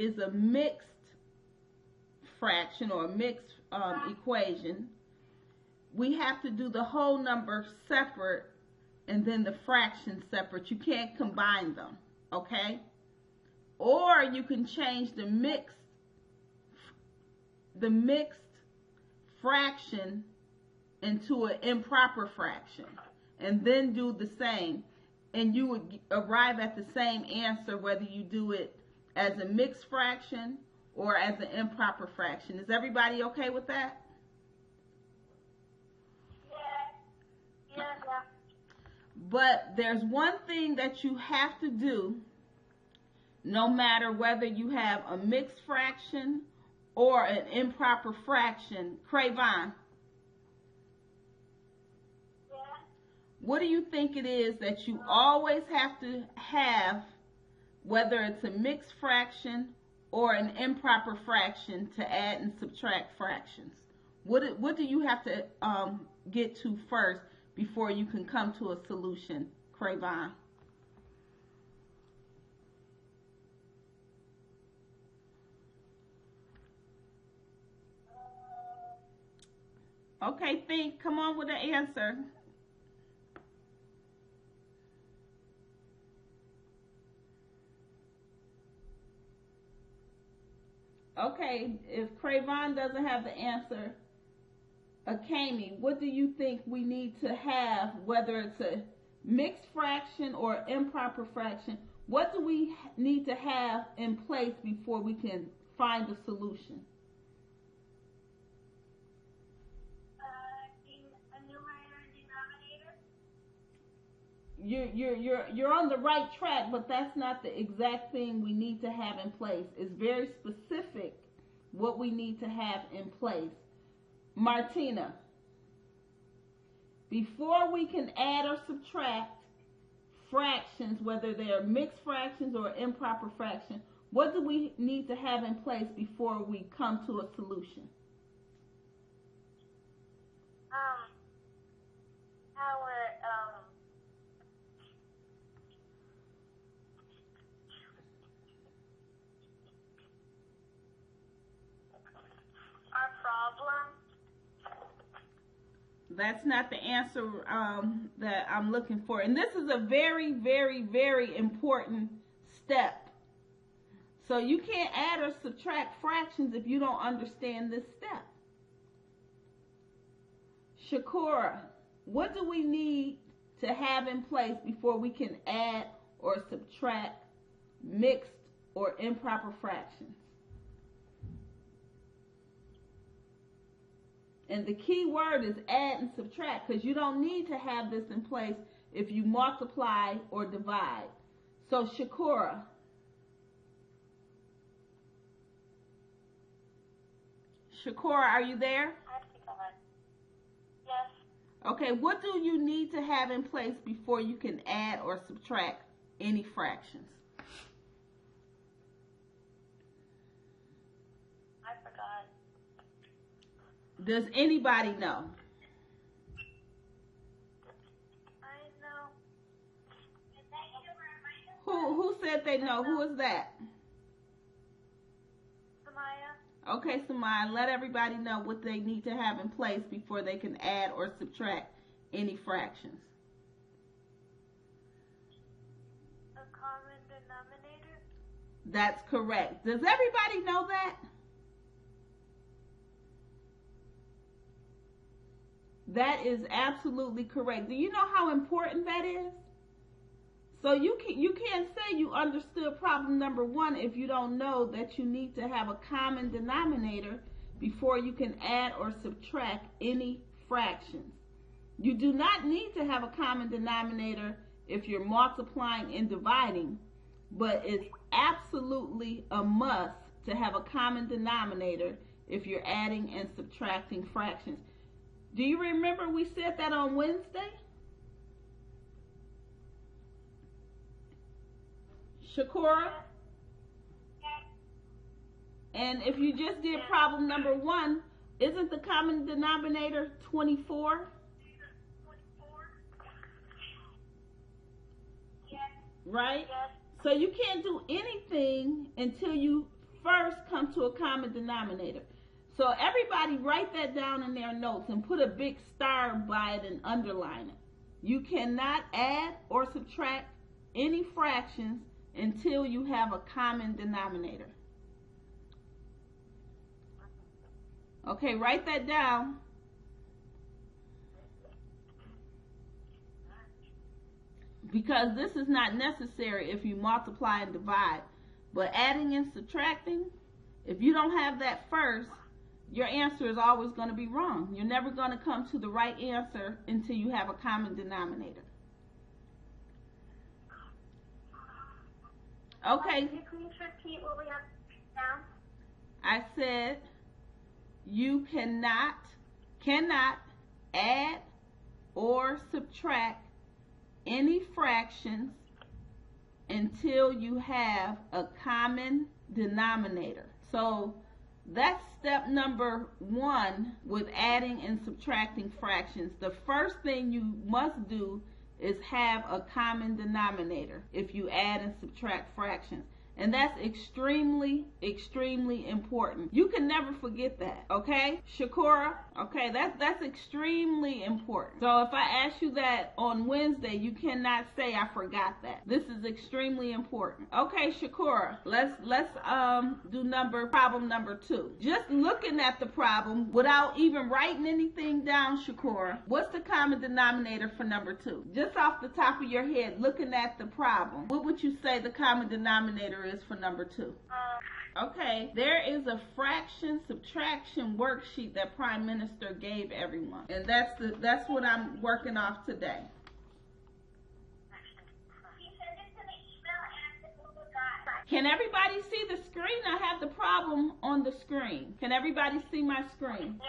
is a mixed fraction or a mixed equation, we have to do the whole number separate and then the fraction separate. You can't combine them, okay? Or you can change the mixed fraction into an improper fraction and then do the same, and you would arrive at the same answer whether you do it as a mixed fraction or as an improper fraction. Is everybody okay with that? Yeah. But there's one thing that you have to do no matter whether you have a mixed fraction or an improper fraction. Crayvon, what do you think it is that you always have to have, whether it's a mixed fraction or an improper fraction, to add and subtract fractions? What do you have to get to first before you can come to a solution, Crayvon? Okay, think. Come on with an answer. Okay, if Crayvon doesn't have the answer, Akemi, what do you think we need to have, whether it's a mixed fraction or improper fraction? What do we need to have in place before we can find a solution? A numerator and denominator. You're on the right track, but that's not the exact thing we need to have in place. It's very specific what we need to have in place. Martina, before we can add or subtract fractions, whether they're mixed fractions or improper fractions, what do we need to have in place before we come to a solution? Our problem. That's not the answer that I'm looking for. And this is a very, very, very important step. So you can't add or subtract fractions if you don't understand this step. Shakura, what do we need to have in place before we can add or subtract mixed or improper fractions? And the key word is add and subtract, because you don't need to have this in place if you multiply or divide. So Shakura, are you there? Yes. Okay, what do you need to have in place before you can add or subtract any fractions? I forgot. Does anybody know? I know. Who said they know? Who is that? Samaya. Okay, Samaya, let everybody know what they need to have in place before they can add or subtract any fractions. A common denominator. That's correct. Does everybody know that? That is absolutely correct. Do you know how important that is? So you can't say you understood problem number 1 if you don't know that you need to have a common denominator before you can add or subtract any fractions. You do not need to have a common denominator if you're multiplying and dividing, but it's absolutely a must to have a common denominator if you're adding and subtracting fractions. Do you remember we said that on Wednesday? Shakura? And if you just did problem number 1, isn't the common denominator 24? Yes. Right? Yes. So you can't do anything until you first come to a common denominator. So everybody write that down in their notes and put a big star by it and underline it. You cannot add or subtract any fractions until you have a common denominator. Okay, write that down. Because this is not necessary if you multiply and divide. But adding and subtracting, if you don't have that first, your answer is always going to be wrong. You're never going to come to the right answer until you have a common denominator. Okay. Can you please repeat what we have down? I said you cannot add or subtract any fractions until you have a common denominator. So that's step number 1 with adding and subtracting fractions. The first thing you must do is have a common denominator if you add and subtract fractions. And that's extremely, extremely important. You can never forget that, okay? Shakura, okay, that's extremely important. So if I ask you that on Wednesday, you cannot say I forgot that. This is extremely important. Okay, Shakura, let's do problem number 2. Just looking at the problem without even writing anything down, Shakura, what's the common denominator for number 2? Just off the top of your head, looking at the problem, what would you say the common denominator is for number 2? Okay, there is a fraction subtraction worksheet that Prime Minister gave everyone, and that's what I'm working off today. Can everybody see the screen? I have the problem on the screen. Can everybody see my screen? No,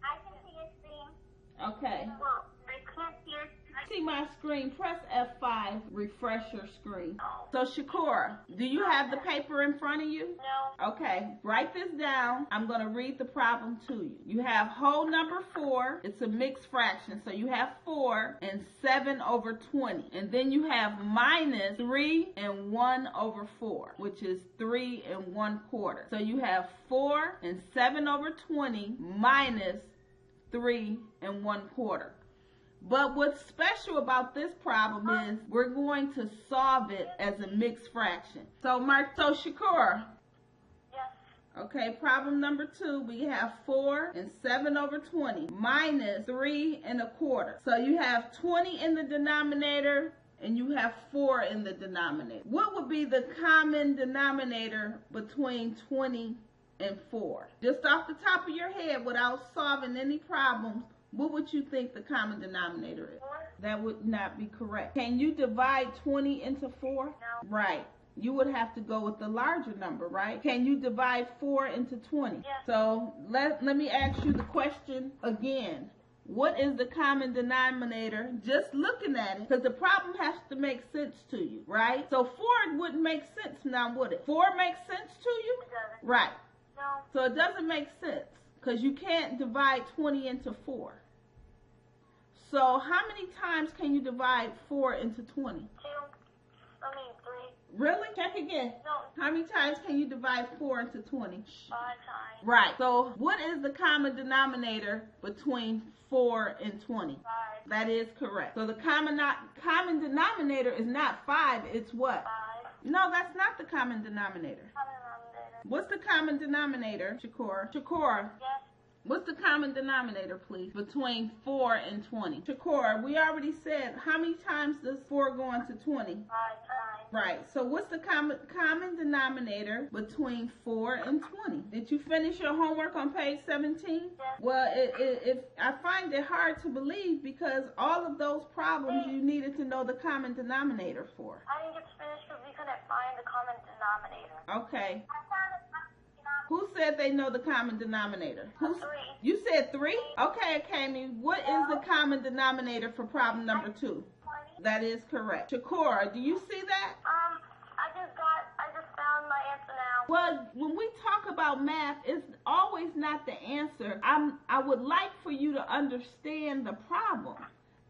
I can see your screen. Okay. Well, I can't see your screen. See my screen, press F5, refresh your screen. So Shakura, do you have the paper in front of you? No. Okay, write this down. I'm going to read the problem to you. You have whole number 4. It's a mixed fraction. So you have 4 and 7 over 20. And then you have minus 3 and 1 over 4, which is 3 and 1/4. So you have 4 and 7 over 20 minus 3 and 1/4. But what's special about this problem is we're going to solve it as a mixed fraction. So Shakura. Yes. Okay, problem number 2, we have 4 and 7 over 20 minus 3 and 1/4. So you have 20 in the denominator and you have 4 in the denominator. What would be the common denominator between 20 and 4? Just off the top of your head without solving any problems, what would you think the common denominator is? 4? That would not be correct. Can you divide 20 into 4? No. Right. You would have to go with the larger number, right? Can you divide 4 into 20? Yes. So let me ask you the question again. What is the common denominator? Just looking at it, because the problem has to make sense to you, right? So 4 wouldn't make sense now, would it? 4 makes sense to you? It doesn't. Right. No. So it doesn't make sense because you can't divide 20 into 4. So how many times can you divide 4 into 20? 2. 3. Really? Check again. No. How many times can you divide 4 into 20? 5 times. Right. So what is the common denominator between 4 and 20? 5. That is correct. So the common denominator is not 5, it's what? 5. No, that's not the common denominator. Common denominator. What's the common denominator, Shakura? Shakura, Yes. what's the common denominator, please, between 4 and 20? Shakura, we already said, how many times does 4 go into 20? 5 times. Right. So what's the common denominator between 4 and 20? Did you finish your homework on page 17? Yes. Well, I find it hard to believe because all of those problems you needed to know the common denominator for. I didn't get to finish because we couldn't find the common denominator. Okay. I found the common denominator. Who said they know the common denominator? 3. You said 3? Okay, Kami, what is the common denominator for problem number 2? 20. That is correct. Shakura, do you see that? I just found my answer now. Well, when we talk about math, it's always not the answer. I would like for you to understand the problem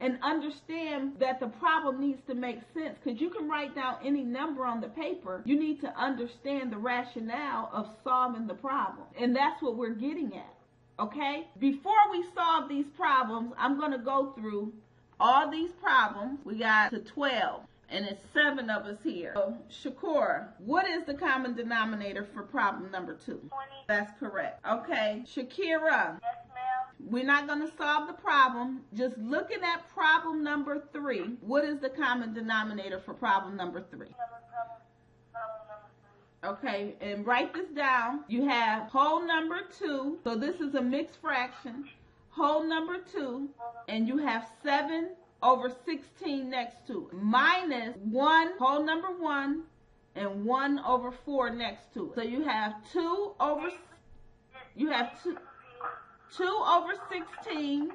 and understand that the problem needs to make sense, because you can write down any number on the paper. You need to understand the rationale of solving the problem, and that's what we're getting at. Okay? Before we solve these problems, I'm going to go through all these problems. We got to 12, and it's 7 of us here. So, Shakura, what is the common denominator for problem number 2? 20. That's correct. Okay, Shakira, Yes, ma'am. we're not going to solve the problem. Just looking at problem number 3, what is the common denominator for problem number 3? Okay, and write this down. You have whole number 2, so this is a mixed fraction. Whole number 2, and you have 7 over 16 next to it, minus 1 whole number 1 and 1 over 4 next to it. So you have 2 over 16.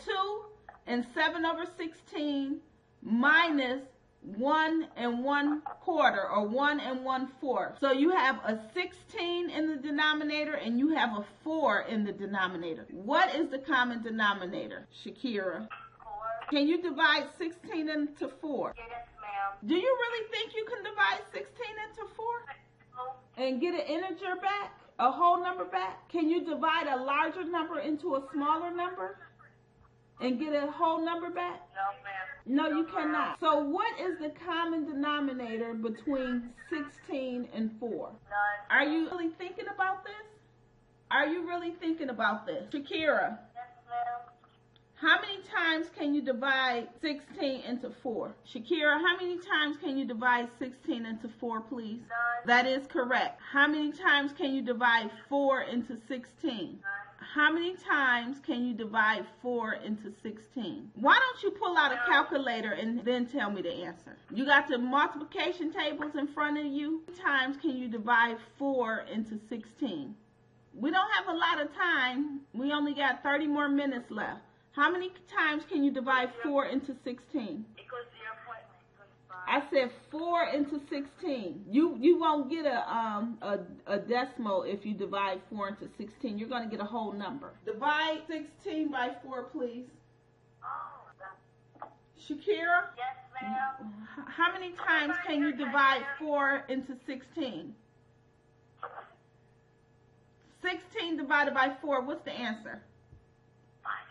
2 and 7 over 16 minus 1 and 1/4, or 1 and 1/4. So you have a 16 in the denominator and you have a 4 in the denominator. What is the common denominator, Shakira? 4. Can you divide 16 into 4? Yes, ma'am. Do you really think you can divide 16 into 4 and get an integer back, a whole number back? Can you divide a larger number into a smaller number and get a whole number back? No, ma'am. No, you cannot. So what is the common denominator between 16 and 4? None. Are you really thinking about this? Are you really thinking about this? Shakira, Yes, ma'am. how many times can you divide 16 into 4? Shakira, how many times can you divide 16 into 4, please? None. That is correct. How many times can you divide 4 into 16? None. How many times can you divide 4 into 16? Why don't you pull out a calculator and then tell me the answer? You got the multiplication tables in front of you. How many times can you divide 4 into 16? We don't have a lot of time. We only got 30 more minutes left. How many times can you divide 4 into 16? Equals 0.25. I said 4 into 16. You won't get a decimal if you divide 4 into 16. You're going to get a whole number. Divide 16 by 4, please. Oh, Shakira, yes, ma'am. how many times can you divide 4 into 16? 16 divided by 4, what's the answer?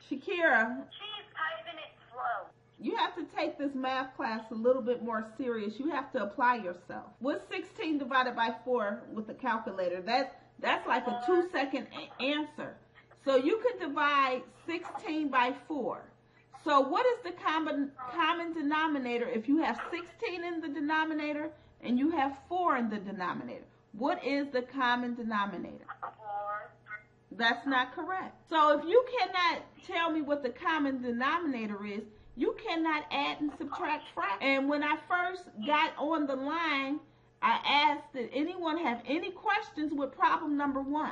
Shakira, She's typing it slow. you have to take this math class a little bit more serious. You have to apply yourself. What's 16 divided by 4 with a calculator? That's like a 2-second answer. So you could divide 16 by 4. So what is the common denominator if you have 16 in the denominator and you have 4 in the denominator? What is the common denominator? 4. That's not correct. So if you cannot tell me what the common denominator is, you cannot add and subtract fractions. And when I first got on the line, I asked, did anyone have any questions with problem number 1?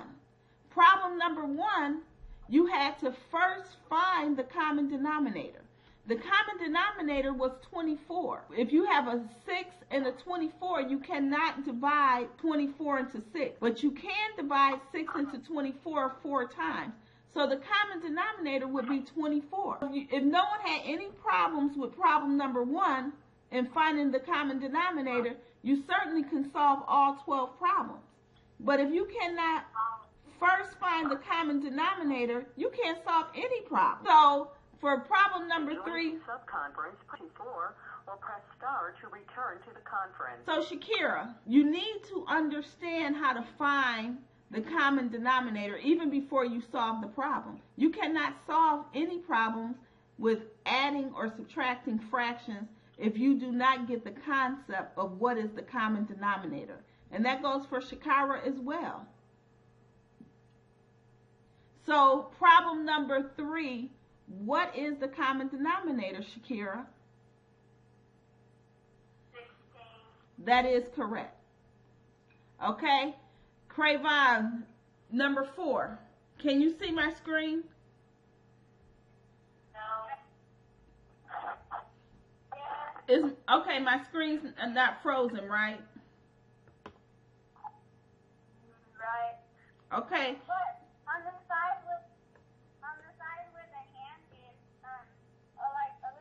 Problem number 1, you had to first find the common denominator. The common denominator was 24. If you have a 6 and a 24, you cannot divide 24 into 6. But you can divide 6 into 24 4 times. So the common denominator would be 24. If no one had any problems with problem number 1 and finding the common denominator, you certainly can solve all 12 problems. But if you cannot first find the common denominator, you can't solve any problem. So for problem number 3, Subconference 24 or press star to return to the conference. so Shakira, you need to understand how to find the common denominator even before you solve the problem. You cannot solve any problems with adding or subtracting fractions if you do not get the concept of what is the common denominator. And that goes for Shakira as well. So problem number 3, what is the common denominator, Shakira? 16. That is correct. Okay? Craven, number 4. Can you see my screen? No. Okay, my screen's not frozen, right? Right. Okay. But on the side where the hand is, like a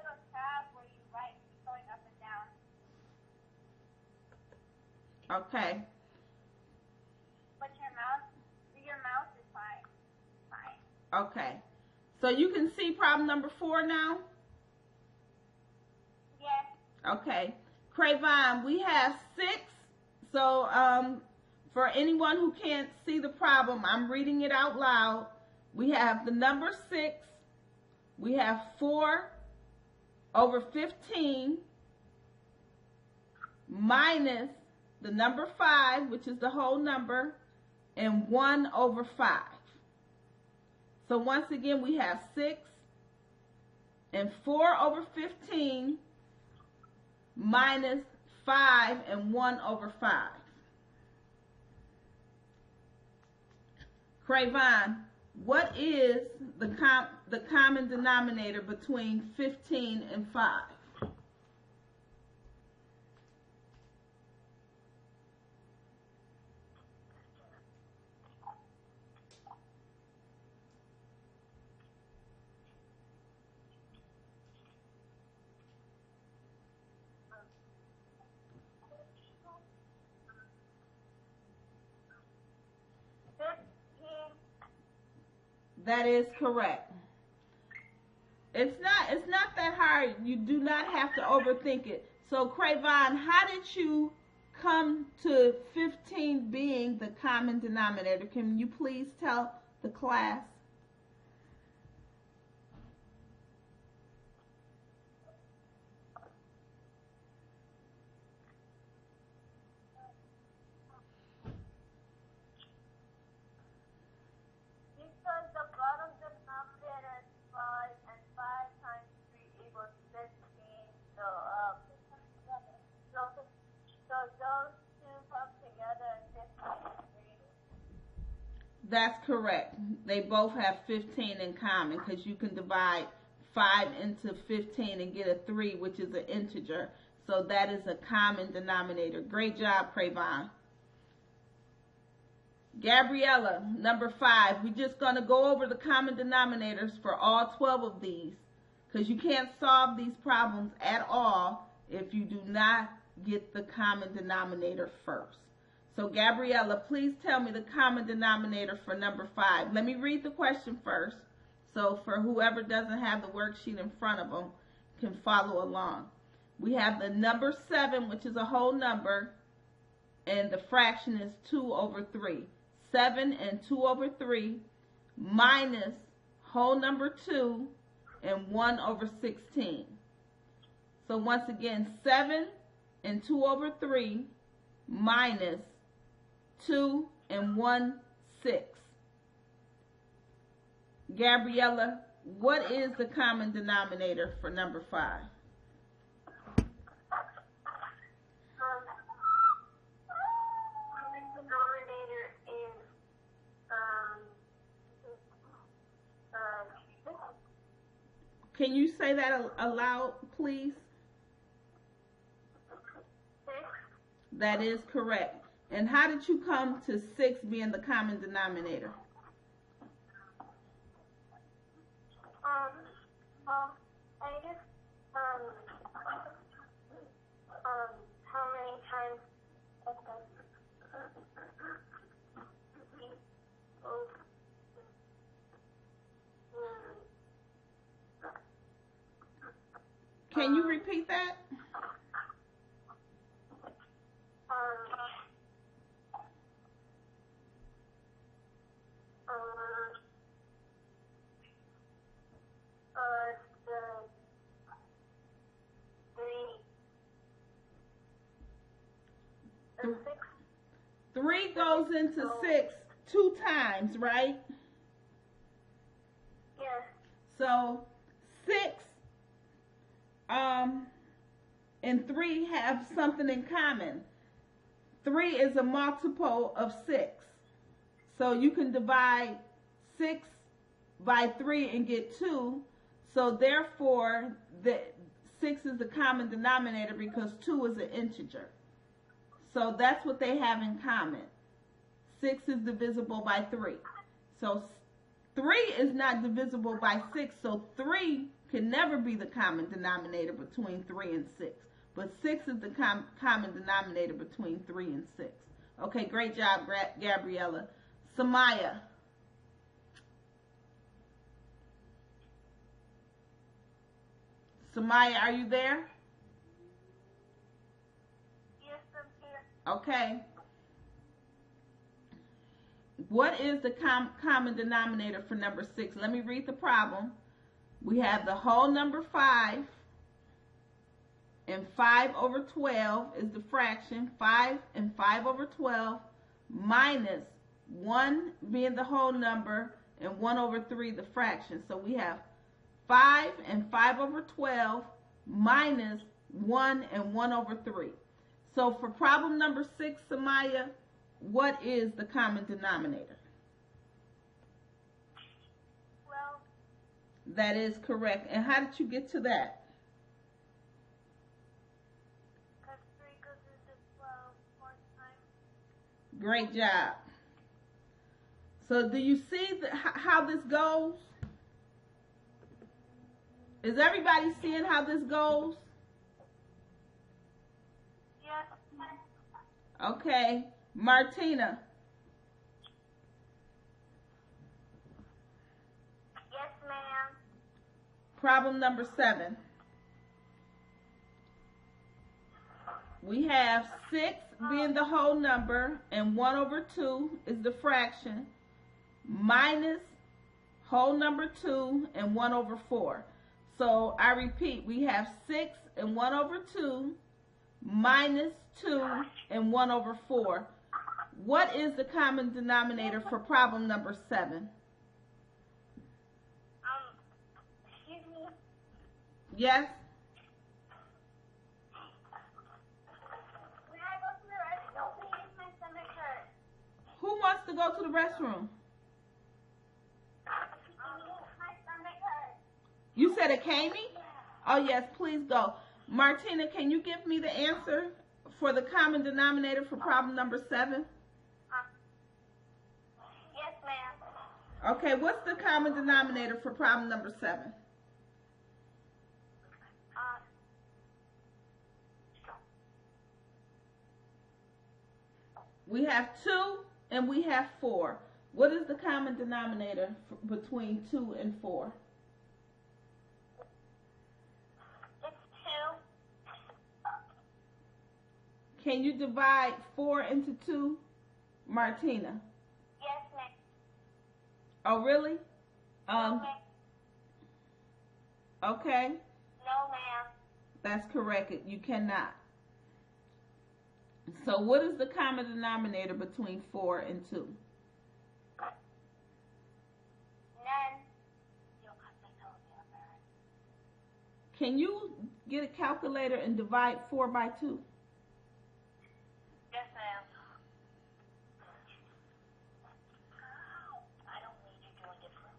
Okay. But your mouse is fine. Okay. So you can see problem number 4 now? Yes. Okay. Crayvon, we have 6. So for anyone who can't see the problem, I'm reading it out loud. We have the number 6. We have 4 over 15 minus the number 5, which is the whole number, and 1 over 5. So once again, we have 6 and 4 over 15 minus 5 and 1 over 5. Crayvon, what is the common denominator between 15 and 5? That is correct. It's not that hard. You do not have to overthink it. So Crayvon, how did you come to 15 being the common denominator? Can you please tell the class? Because the bottom denominator is 5 and 5 times 3 equals 15. So those two come together and 15. That's correct. They both have 15 in common because you can divide 5 into 15 and get a 3, which is an integer. So that is a common denominator. Great job, Crayvon. Gabriella, number 5. We're just going to go over the common denominators for all 12 of these because you can't solve these problems at all if you do not get the common denominator first. So Gabriella, please tell me the common denominator for number 5. Let me read the question first. So for whoever doesn't have the worksheet in front of them can follow along. We have the number 7, which is a whole number, and the fraction is 2 over 3. 7 and 2 over 3 minus whole number 2 and 1 over 16. So once again, 7 and 2 over 3 minus 2 and 1, 6. Gabriella, what is the common denominator for number 5? Can you say that aloud, please? 6. That is correct. And how did you come to 6 being the common denominator? I guess, how many times Can you repeat that? the 3 goes into 6 2 times, right? Yes. So 6 and 3 have something in common. 3 is a multiple of 6. So you can divide 6 by 3 and get 2. So therefore, the 6 is the common denominator because 2 is an integer. So that's what they have in common. 6 is divisible by 3. So 3 is not divisible by 6. So 3 can never be the common denominator between 3 and 6. but 6 is the common denominator between 3 and 6. Okay, great job, Gabriella. Samaya. Samaya, are you there? Yes, I'm here. Okay. What is the common denominator for number 6? Let me read the problem. We have the whole number 5, and 5 over 12 is the fraction. 5 and 5 over 12 minus 1 being the whole number and 1 over 3 the fraction. So we have 5 and 5 over 12 minus 1 and 1 over 3. So for problem number 6, Samaya, what is the common denominator? 12. That is correct. And how did you get to that? Because 3 goes into 12 one time. Great job. So do you see how this goes? Is everybody seeing how this goes? Yes. Okay. Martina. Yes, ma'am. Problem number 7. We have 6 being the whole number and 1 over 2 is the fraction minus whole number 2 and 1 over 4. So I repeat, we have 6 and 1 over 2 minus 2 and 1 over 4. What is the common denominator for problem number 7? Excuse me. Yes? When I go to the restroom, please, my stomach hurts. Who wants to go to the restroom? My stomach hurts. You said it, Kami? Oh, yes, please go. Martina, can you give me the answer for the common denominator for problem number 7? Yes, ma'am. Okay, what's the common denominator for problem number 7? We have 2 and we have 4. What is the common denominator between 2 and 4? It's 2. Can you divide 4 into 2, Martina? Yes, ma'am. Oh, really? No, ma'am. Okay, No, ma'am. that's correct. You cannot. So what is the common denominator between 4 and 2? None. Can you get a calculator and divide 4 by 2? Yes, ma'am. I don't need you doing it for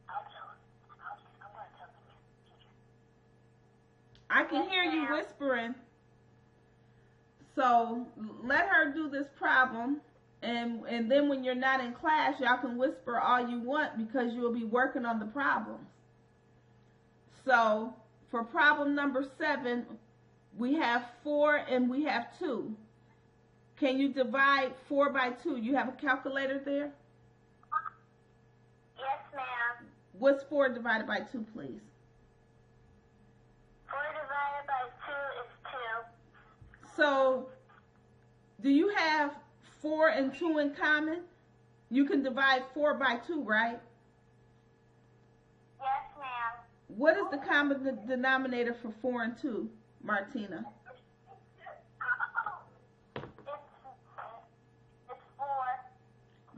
I'll tell him. I'm going to tell the teacher. I can hear you whispering. So let her do this problem, and then when you're not in class, y'all can whisper all you want because you'll be working on the problems. So for problem number 7, we have 4 and we have 2. Can you divide 4 by 2? You have a calculator there? Yes, ma'am. What's 4 divided by 2, please? 4 divided by 2 is 2. So, do you have 4 and 2 in common? You can divide 4 by 2, right? Yes, ma'am. What is the common denominator for 4 and 2, Martina? It's 4.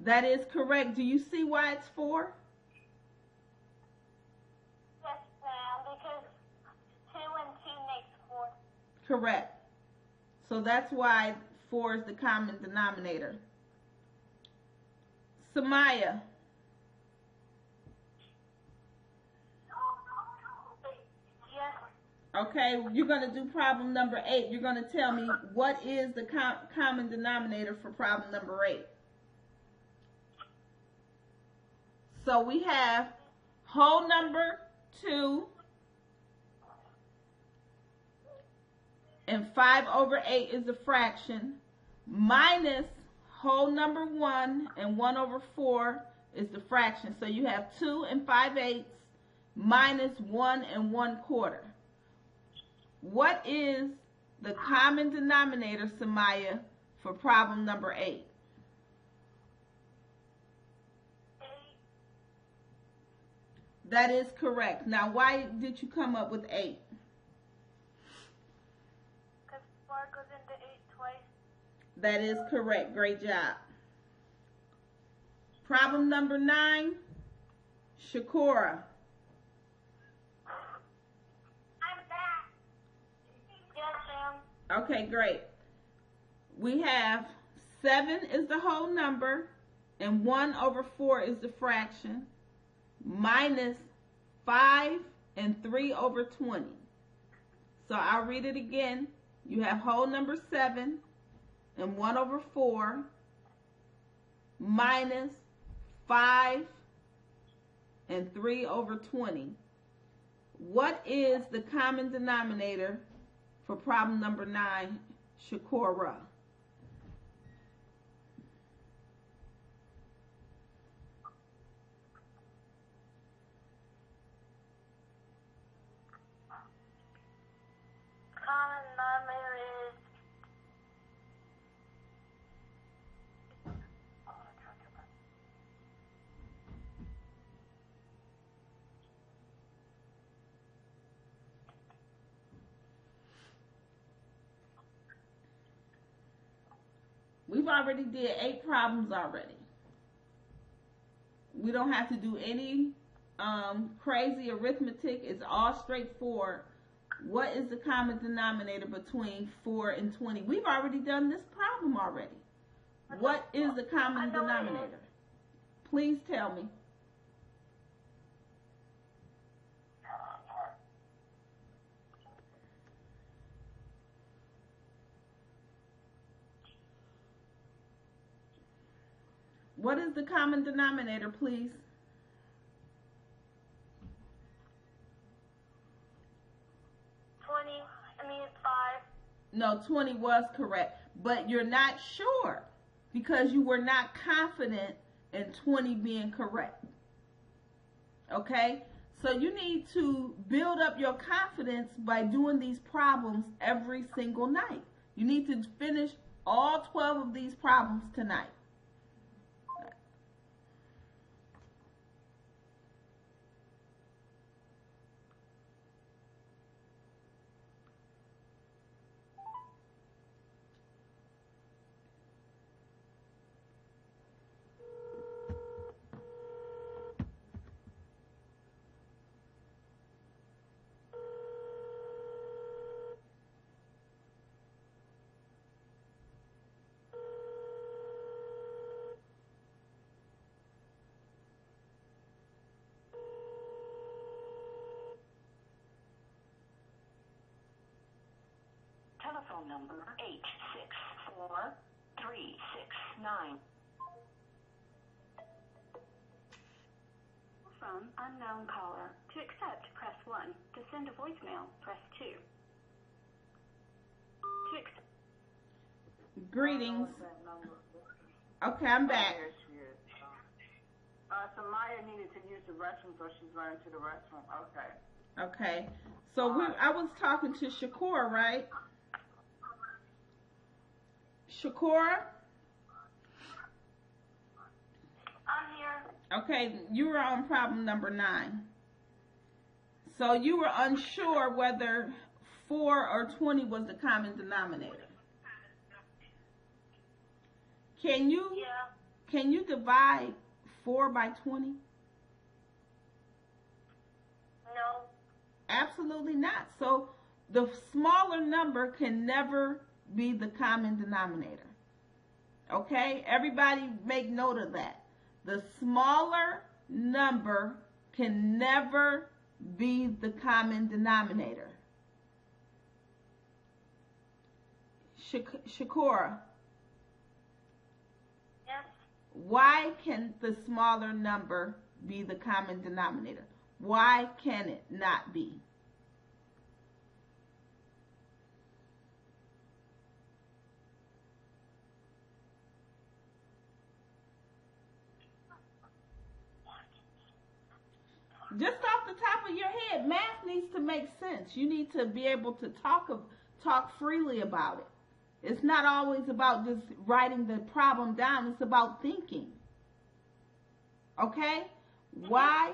That is correct. Do you see why it's 4? Yes, ma'am, because 2 and 2 makes 4. Correct. So that's why 4 is the common denominator. Samaya. Yes. Okay, you're going to do problem number 8. You're going to tell me what is the common denominator for problem number 8. So we have whole number 2 and 5 over 8 is the fraction, minus whole number 1 and 1 over 4 is the fraction. So you have 2 and 5/8 minus 1 and 1/4. What is the common denominator, Samaya, for problem number 8? 8. That is correct. Now, why did you come up with 8? Because 4 goes into 8 twice. That is correct. Great job. Problem number 9, Shakura. I'm back. Yes, ma'am. Okay, great. We have 7 is the whole number and 1 over 4 is the fraction, minus 5 and 3 over 20. So I'll read it again. You have whole number 7 and 1 over 4 minus 5 and 3 over 20. What is the common denominator for problem number 9, Shakura? Common denominator is We've already did 8 problems already. We don't have to do any crazy arithmetic. It's all straightforward. What is the common denominator between 4 and 20? We've already done this problem already. What is the common denominator? Please tell me. What is the common denominator, please? 5. No, 20 was correct, but you're not sure because you were not confident in 20 being correct. Okay? So you need to build up your confidence by doing these problems every single night. You need to finish all 12 of these problems tonight. Telephone number 864369. From unknown caller. To accept, press 1. To send a voicemail, press 2. To accept. Greetings. Okay, I'm back. Samaya needed to use the restroom, so she's running to the restroom. Okay. Okay. So I was talking to Shakura, right? Shakura? I'm here. Okay, you were on problem number 9. So you were unsure whether 4 or 20 was the common denominator. Can you divide 4 by 20? No. Absolutely not. So the smaller number can never be the common denominator. Okay? Everybody make note of that. The smaller number can never be the common denominator. Shakura, Yes. why can the smaller number be the common denominator? Why can it not be? Just off the top of your head, math needs to make sense. You need to be able to talk freely about it. It's not always about just writing the problem down. It's about thinking. Okay? Why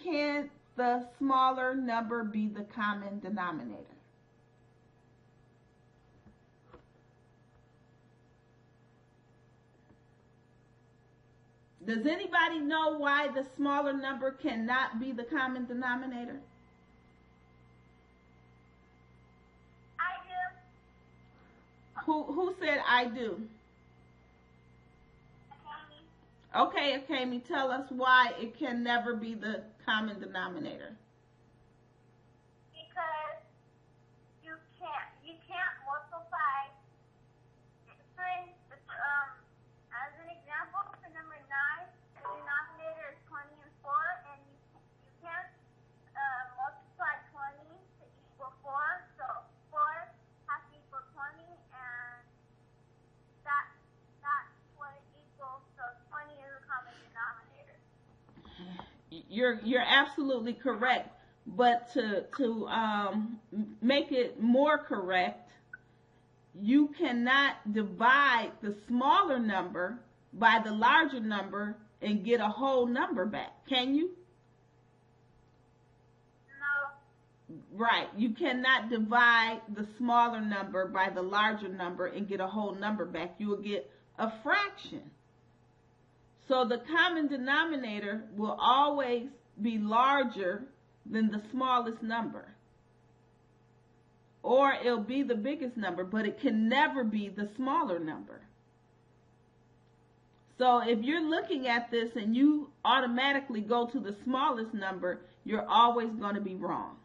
can't the smaller number be the common denominator? Does anybody know why the smaller number cannot be the common denominator? I do. Who said I do? Okay, Akemi, tell us why it can never be the common denominator. Because you can't multiply. For instance, as an example, for number 9, the denominator is 20 and 4, and you can't multiply 20 to equal 4. So 4 has to equal 20, and that's what it equals. So 20 is a common denominator. You're absolutely correct, but to make it more correct, you cannot divide the smaller number by the larger number and get a whole number back, can you? No. Right, you cannot divide the smaller number by the larger number and get a whole number back. You will get a fraction. So the common denominator will always be larger than the smallest number. Or it'll be the biggest number, but it can never be the smaller number. So if you're looking at this and you automatically go to the smallest number, you're always going to be wrong.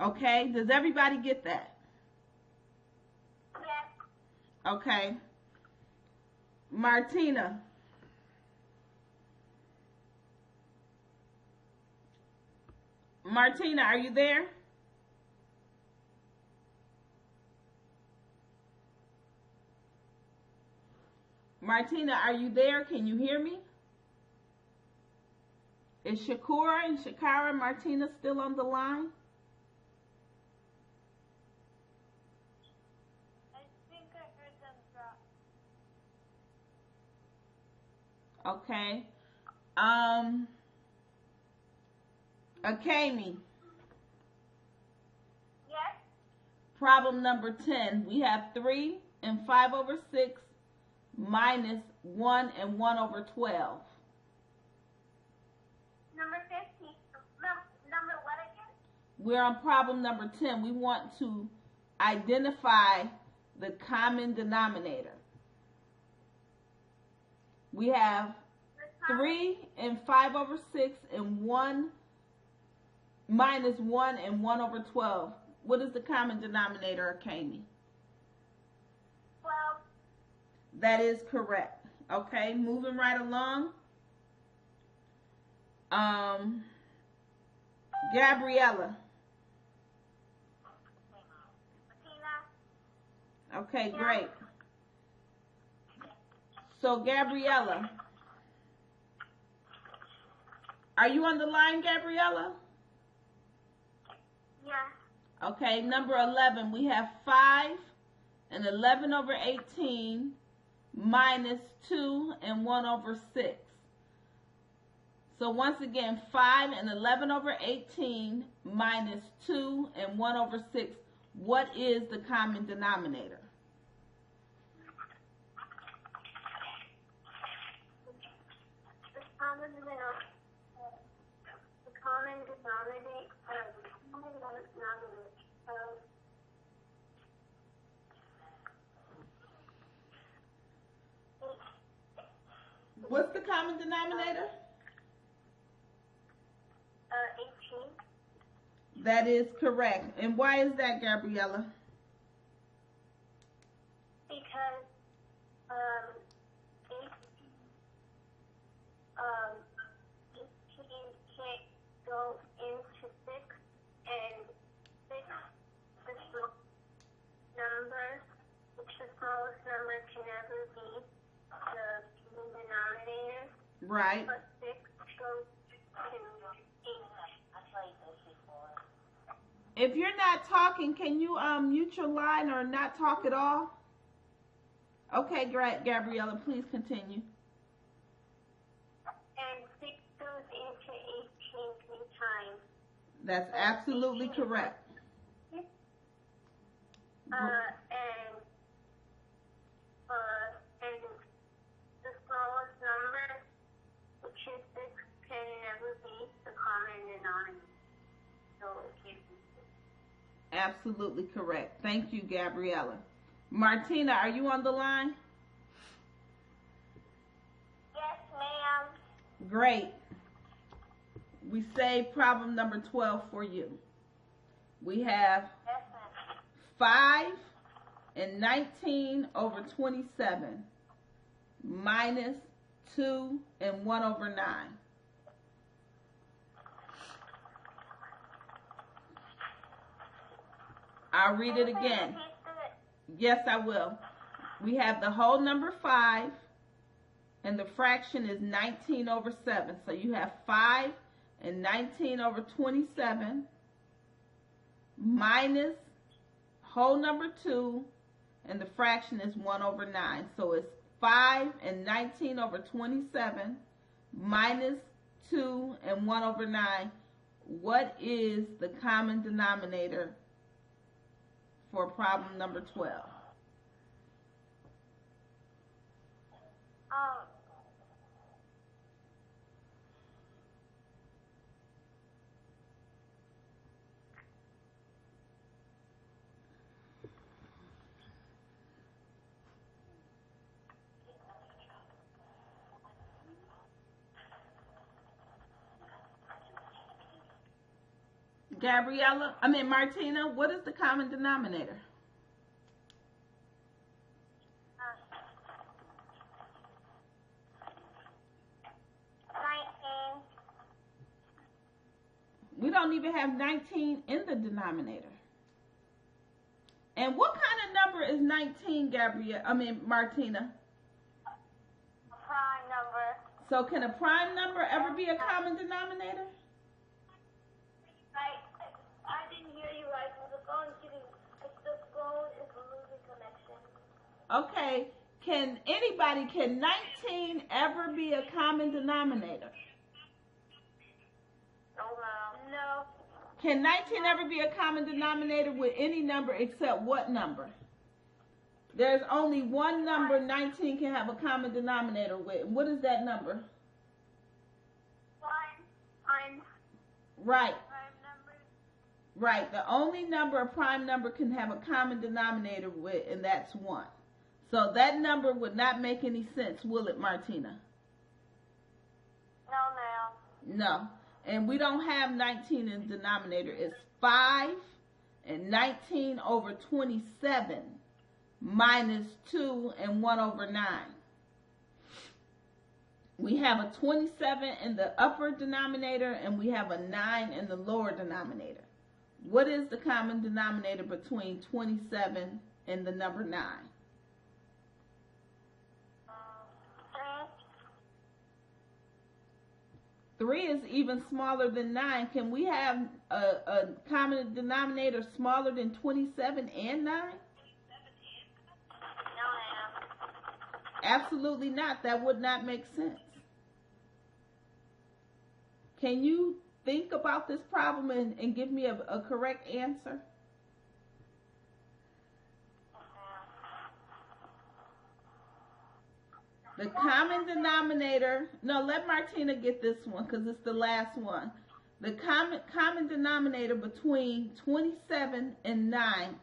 Okay? Does everybody get that? Yes. Okay. Martina. Martina, are you there? Martina, are you there? Can you hear me? Is Shakura and Shakara Martina still on the line? I think I heard them drop. Okay. Akemi. Yes? Problem number 10. We have 3 and 5 over 6 minus 1 and 1 over 12. Number 15. Number what again? We're on problem number 10. We want to identify the common denominator. We have 3 and 5 over 6 and 1 minus 1 and 1 over 12. What is the common denominator, Akemi? 12. That is correct. Okay, moving right along. Gabriella. Tina. Okay, Yeah. great. So, Gabriella. Are you on the line, Gabriella? Yeah. Okay, number 11. We have 5 and 11 over 18 minus 2 and 1 over 6. So once again, 5 and 11 over 18 minus 2 and 1 over 6. What is the common denominator? The common denominator. What's the common denominator? 18. That is correct. And why is that, Gabriella? Because 18 can't go into 6, and 6 is the number, which the smallest number can never be the denominator. Right. But 6 goes If you're not talking, can you mute your line or not talk at all? Okay, great, Gabriella, please continue. And 6 goes into 18 3 times. That's absolutely correct. And the smallest number, which is 6, can never be the common denominator. So it can't be 6. Absolutely correct. Thank you, Gabriella. Martina, are you on the line? Yes, ma'am. Great. We saved problem number 12 for you. We have Yes, ma'am. 5 and 19 over 27 minus 2 and 1 over 9. I'll read it again. Yes, I will. We have the whole number 5, and the fraction is 19 over 7. So you have 5 and 19 over 27 minus whole number 2, and the fraction is 1 over 9. So it's 5 and 19 over 27 minus 2 and 1 over 9. What is the common denominator for problem number 12? Martina, what is the common denominator? 19. We don't even have 19 in the denominator. And what kind of number is 19, Martina? A prime number. So can a prime number ever be a common denominator? I didn't hear you right. The phone is losing connection. Okay. Can 19 ever be a common denominator? No, ma'am. No. Can 19 ever be a common denominator with any number except what number? There's only one number 19 can have a common denominator with. What is that number? 1. Right. Prime number. Right. The only number a prime number can have a common denominator with, and that's 1. So that number would not make any sense, will it, Martina? No, ma'am. No. And we don't have 19 in the denominator. It's 5 and 19 over 27 minus 2 and 1 over 9. We have a 27 in the upper denominator, and we have a 9 in the lower denominator. What is the common denominator between 27 and the number 9? 3 is even smaller than 9. Can we have a common denominator smaller than 27 and 9? No, ma'am. Absolutely not. That would not make sense. Can you think about this problem and give me a correct answer? The common denominator, no, let Martina get this one because it's the last one. The common denominator between 27 and 9.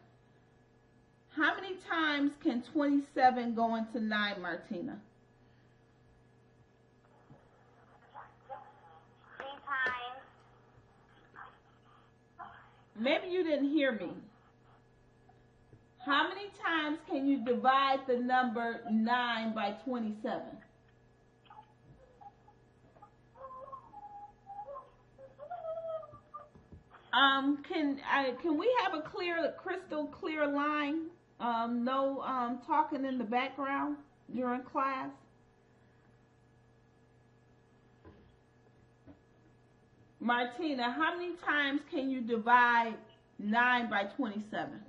How many times can 27 go into 9, Martina? 3 times. Maybe you didn't hear me. How many times can you divide the number 9 by 27? Can we have a crystal clear line? No talking in the background during class. Martina, how many times can you divide 9 by 27.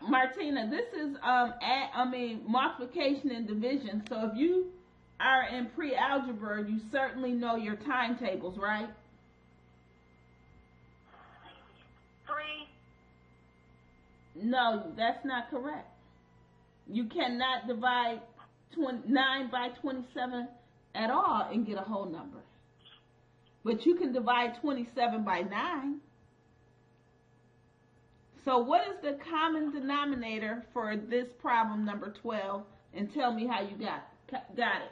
Martina, this is multiplication and division. So if you are in pre-algebra, you certainly know your timetables, right? 3. No, that's not correct. You cannot divide 9 by 27 at all and get a whole number. But you can divide 27 by 9. So what is the common denominator for this problem number 12? And tell me how you got it.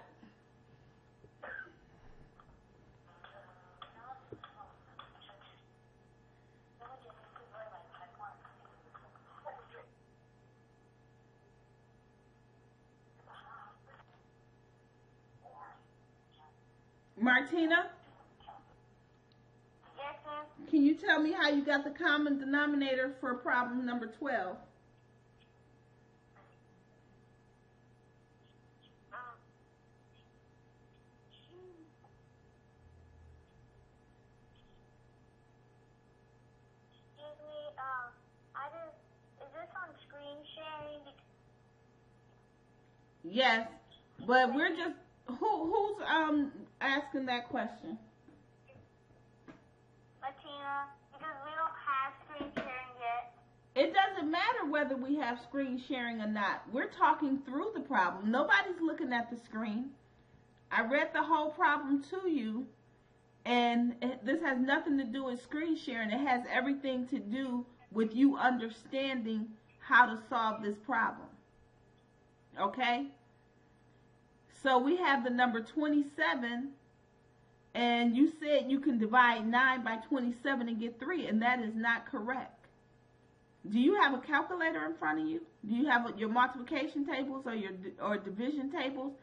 Martina? Yes, ma'am. Can you tell me how you got the common denominator for problem number 12? Excuse me, is this on screen sharing? Yes, but we're just who's asking that question? Latina, because we don't have screen sharing yet. It doesn't matter whether we have screen sharing or not. We're talking through the problem. Nobody's looking at the screen. I read the whole problem to you, and this has nothing to do with screen sharing. It has everything to do with you understanding how to solve this problem. Okay? So we have the number 27, and you said you can divide 9 by 27 and get 3, and that is not correct. Do you have a calculator in front of you? Do you have your multiplication tables or division tables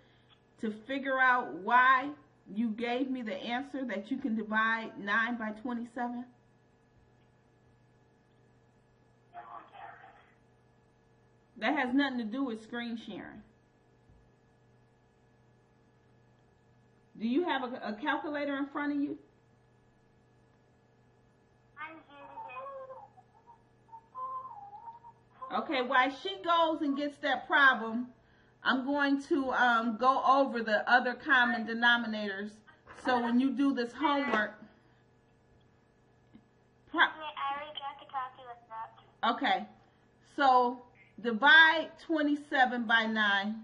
to figure out why you gave me the answer that you can divide 9 by 27? That has nothing to do with screen sharing. Do you have a calculator in front of you? I'm using it. Okay, while she goes and gets that problem, I'm going to go over the other common denominators. So when you do this homework... I already got the calculator up. Okay, so divide 27 by 9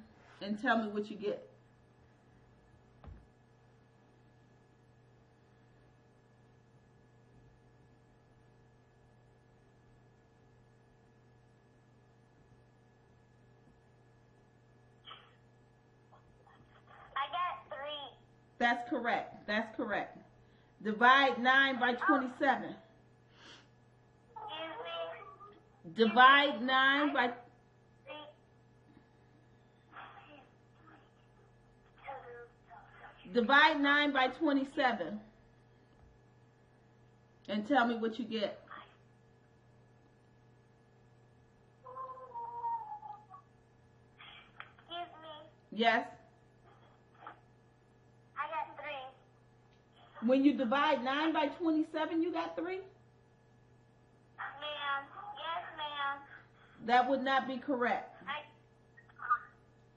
and tell me what you get. That's correct. That's correct. Divide 9 by 27. Divide 9 by... Divide 9 by 27. And tell me what you get. Excuse me. Yes? When you divide 9 by 27, you got 3? Ma'am. Yes, ma'am. That would not be correct.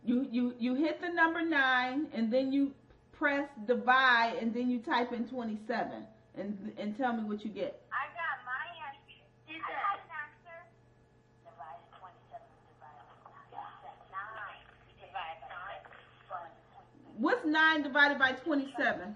You hit the number 9, and then you press divide, and then you type in 27, and tell me what you get. I got my answer. I got an answer. Divide 27 9. What's 9 divided by 27?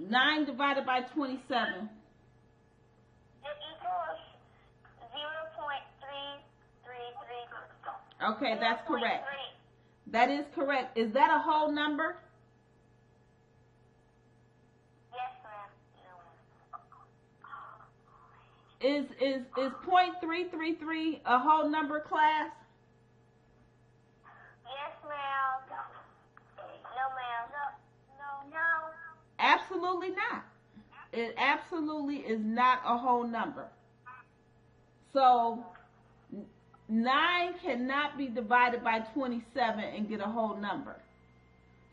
9 divided by 27. It equals 0.333. Okay, that's correct. That is correct. Is that a whole number? Yes, ma'am. No. is 0.333 a whole number, class? Yes, ma'am. No, ma'am. No. Absolutely not. It absolutely is not a whole number. So 9 cannot be divided by 27 and get a whole number.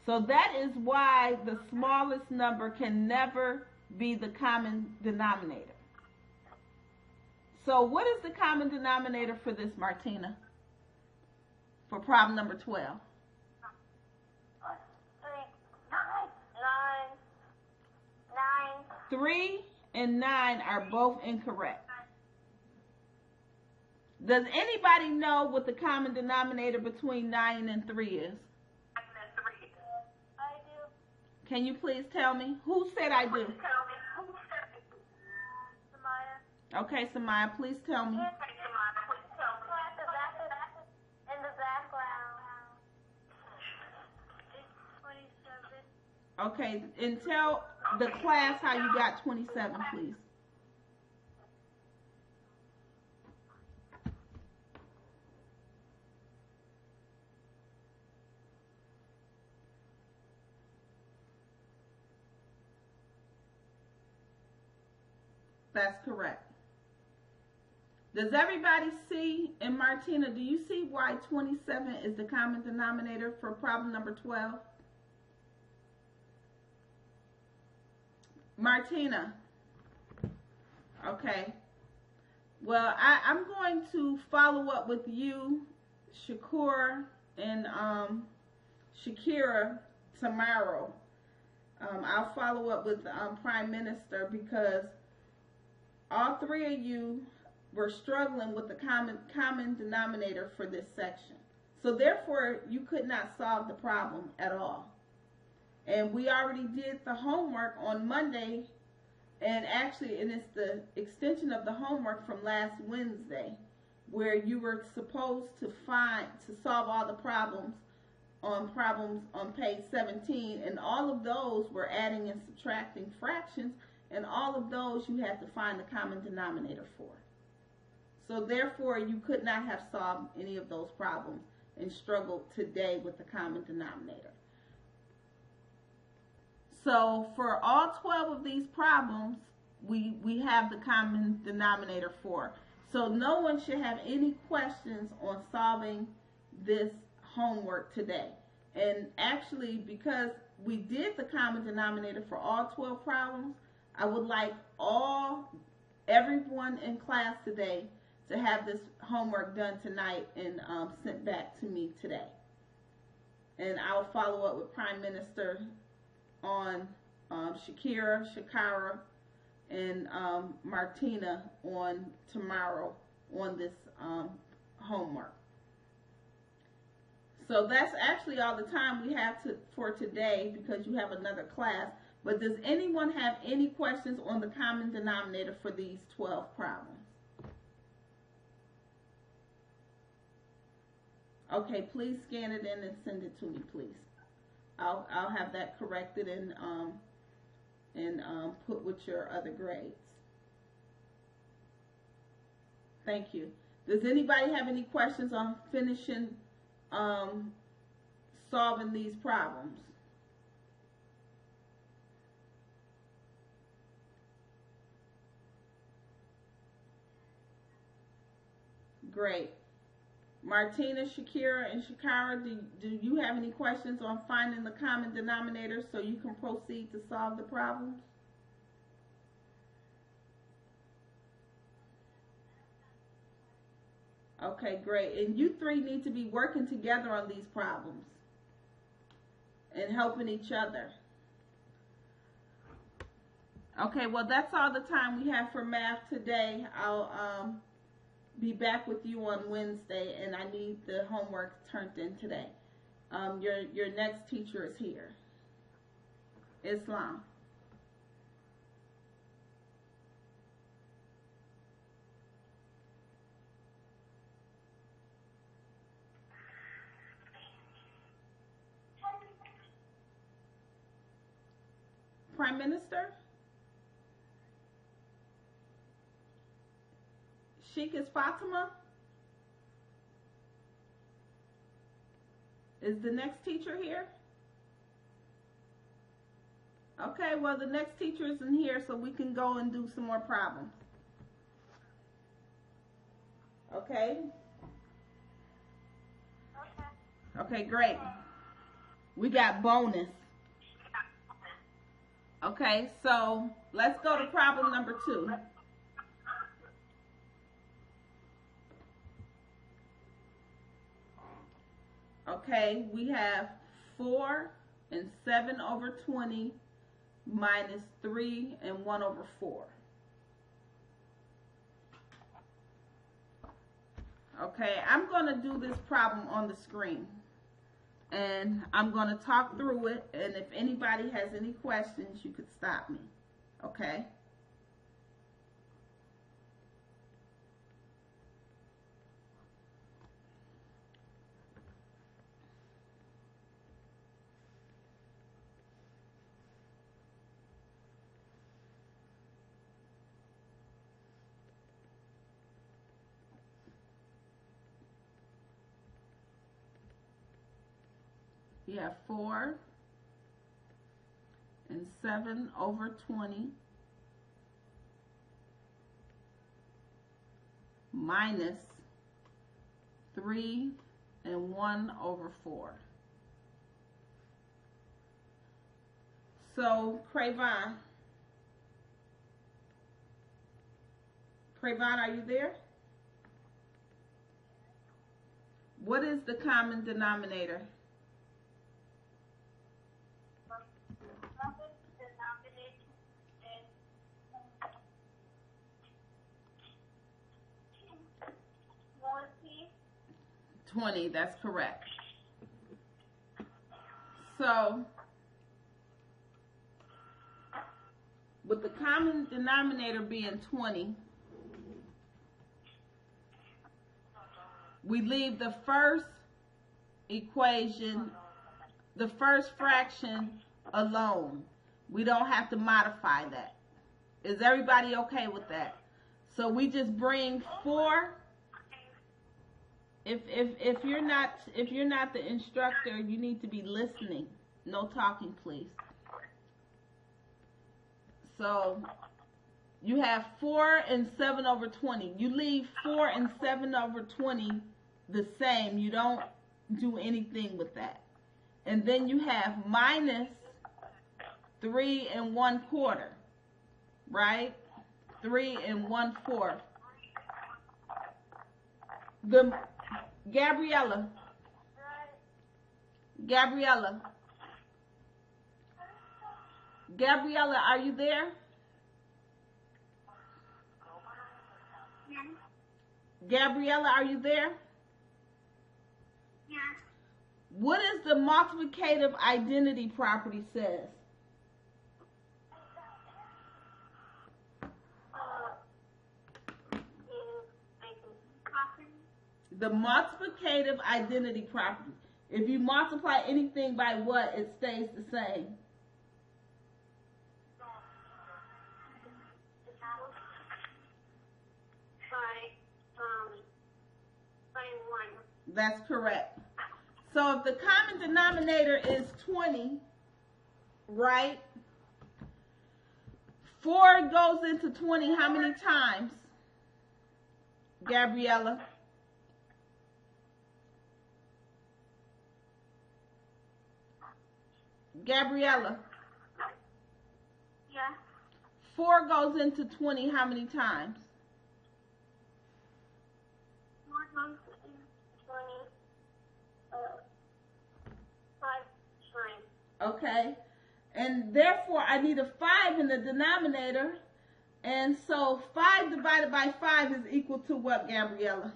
So that is why the smallest number can never be the common denominator. So what is the common denominator for this, Martina? For problem number 12. 3 and 9 are both incorrect. Does anybody know what the common denominator between 9 and 3 is? I do. Can you please tell me? Who said I do? Samaya. Okay, Samaya, please tell me. In the background. It's 27. Okay, and tell the class how you got 27, please. That's correct. Does everybody see, and Martina, do you see why 27 is the common denominator for problem number 12? Martina. Okay. Well, I'm going to follow up with you, Shakur, and Shakira tomorrow. I'll follow up with Prime Minister because all three of you were struggling with the common denominator for this section. So therefore, you could not solve the problem at all. And we already did the homework on Monday, and actually, and it's the extension of the homework from last Wednesday, where you were supposed to solve all the problems on page 17, and all of those were adding and subtracting fractions, and all of those you had to find the common denominator for. So therefore, you could not have solved any of those problems and struggled today with the common denominator. So for all 12 of these problems, we have the common denominator for. So no one should have any questions on solving this homework today. And actually, because we did the common denominator for all 12 problems, I would like everyone in class today to have this homework done tonight and sent back to me today. And I'll follow up with Prime Minister on Shakira, and Martina on tomorrow on this homework. So that's actually all the time we have for today because you have another class. But does anyone have any questions on the common denominator for these 12 problems? Okay, please scan it in and send it to me, please. I'll have that corrected and put with your other grades. Thank you. Does anybody have any questions on finishing solving these problems? Great. Martina, Shakira, and Shakira, do you have any questions on finding the common denominator so you can proceed to solve the problems? Okay, great. And you three need to be working together on these problems and helping each other. Okay, well, that's all the time we have for math today. I'll be back with you on Wednesday, and I need the homework turned in today. Your next teacher is here. Islam. Prime Minister? Sheik, is Fatima? Is the next teacher here? Okay, well, the next teacher isn't here, so we can go and do some more problems. Okay? Okay, great. We got bonus. Okay, so let's go to problem number 2. Okay, we have 4 and 7 over 20 minus 3 and 1 over 4. Okay, I'm going to do this problem on the screen. And I'm going to talk through it. And if anybody has any questions, you could stop me. Okay? You have 4 and 7 over 20 minus 3 and 1 over 4. So, Craven, are you there? What is the common denominator? $20, that's correct. So, with the common denominator being 20, we leave the first equation, the first fraction alone. We don't have to modify that. Is everybody okay with that? So we just bring 4. If you're not the instructor, you need to be listening. No talking, please. So you have 4 and 7 over 20. You leave 4 and 7 over 20 the same. You don't do anything with that. And then you have minus 3 and 1/4, right? 3 and 1/4. Gabriella, are you there? Yeah. Gabriella, are you there? Yeah. What is the multiplicative identity property says? The multiplicative identity property. If you multiply anything by what, it stays the same. By 1. That's correct. So if the common denominator is 20, right? 4 goes into 20 how many times? Gabriella? Gabriella? Yeah. 4 goes into 20 how many times? 4 goes into 20. 5 times. Okay. And therefore, I need a 5 in the denominator. And so 5 divided by 5 is equal to what, Gabriella?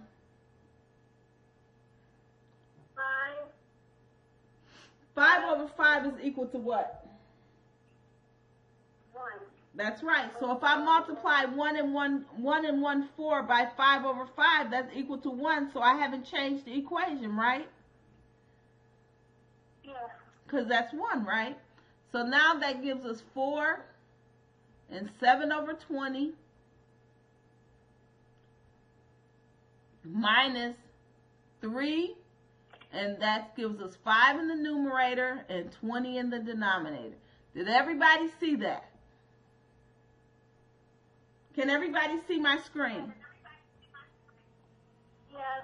5. 5 over 5 is equal to what? 1. That's right. So if I multiply 1 and 1/4 by 5 over 5, that's equal to 1. So I haven't changed the equation, right? Yeah. Because that's 1, right? So now that gives us 4 and 7 over 20 minus 3, and that gives us 5 in the numerator and 20 in the denominator. Did everybody see that? Can everybody see my screen? Yes.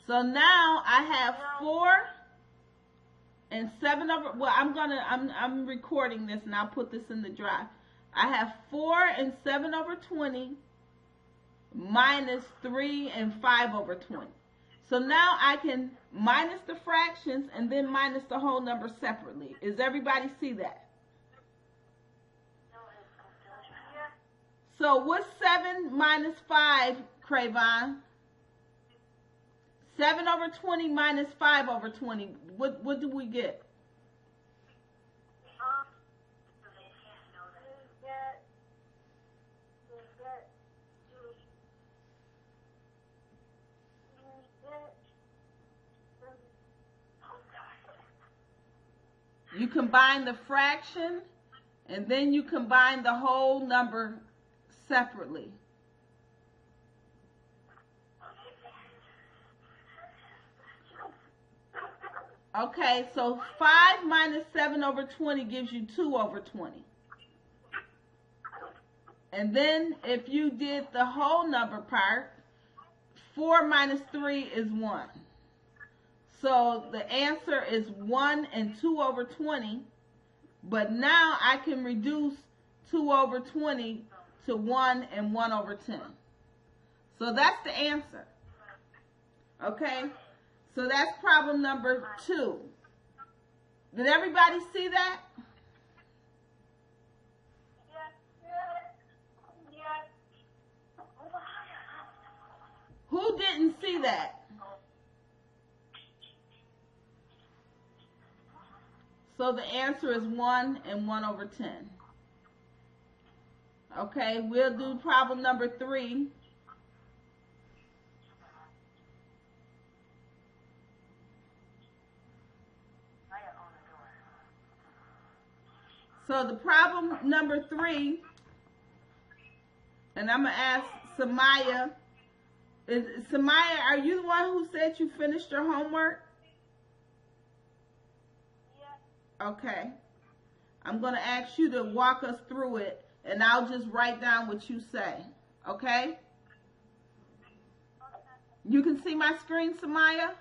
So now I have 4 and 7 over, well, I'm recording this and I'll put this in the drive. I have 4 and 7 over 20 minus 3 and 5 over 20. So now I can minus the fractions and then minus the whole number separately. Does everybody see that? So what's 7 minus 5, Crayvon? 7 over 20 minus 5 over 20. What do we get? You combine the fraction, and then you combine the whole number separately. Okay, so 5 minus 7 over 20 gives you 2 over 20. And then if you did the whole number part, 4 minus 3 is 1. So the answer is 1 and 2 over 20. But now I can reduce 2 over 20 to 1 and 1 over 10. So that's the answer. Okay? So that's problem number 2. Did everybody see that? Who didn't see that? So the answer is 1 and 1 over 10. Okay, we'll do problem number 3. So the problem number 3, and I'm going to ask Samaya. Samaya, are you the one who said you finished your homework? Yeah. Okay. I'm going to ask you to walk us through it, and I'll just write down what you say. Okay? You can see my screen, Samaya?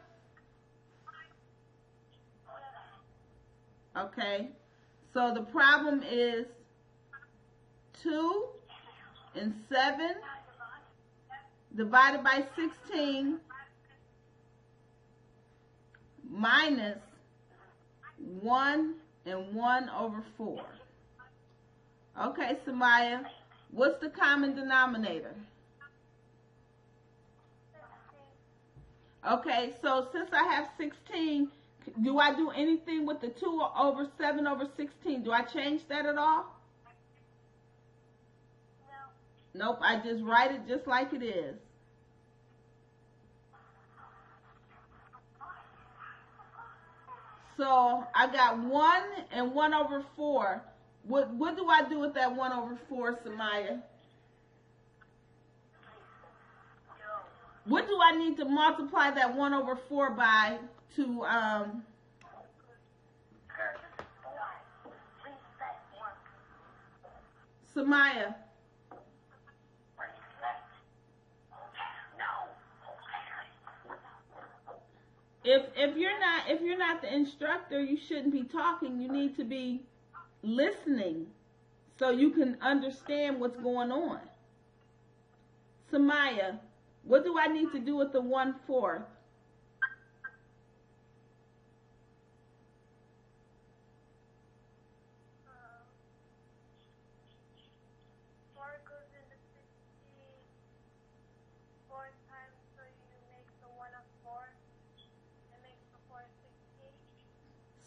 Okay. So the problem is 2 and 7 divided by 16 minus 1 and 1 over 4. Okay, Samaya, what's the common denominator? Okay, so since I have 16, do I do anything with the 2 over 7 over 16? Do I change that at all? No. Nope, I just write it just like it is. So I got 1 and 1 over 4. What do I do with that 1 over 4, Samaya? What do I need to multiply that 1 over 4 by to Samaya? If you're not the instructor, you shouldn't be talking. You need to be listening so you can understand what's going on. Samaya, what do I need to do with the 1/4?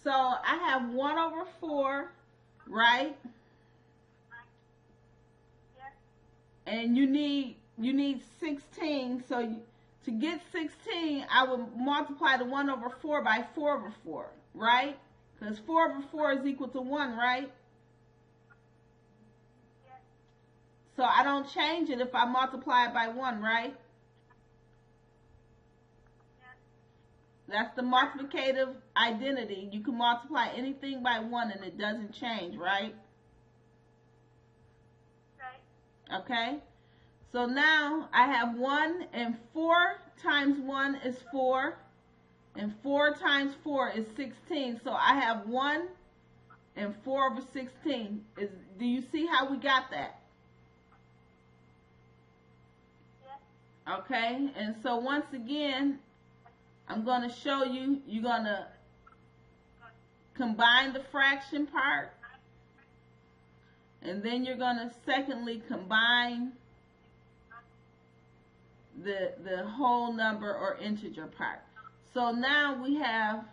So I have 1 over 4, right? Yes. And you need 16. So to get 16, I would multiply the 1 over 4 by 4 over 4, right? Because 4 over 4 is equal to 1, right? Yes. So I don't change it if I multiply it by 1, right? That's the multiplicative identity. You can multiply anything by 1 and it doesn't change, right? Right. Okay? So now I have 1 and 4 times 1 is 4. And 4 times 4 is 16. So I have 1 and 4 over 16. Do you see how we got that? Yes. Okay? And so once again, I'm going to show you. You're going to combine the fraction part. And then you're going to secondly combine the whole number or integer part. So now we have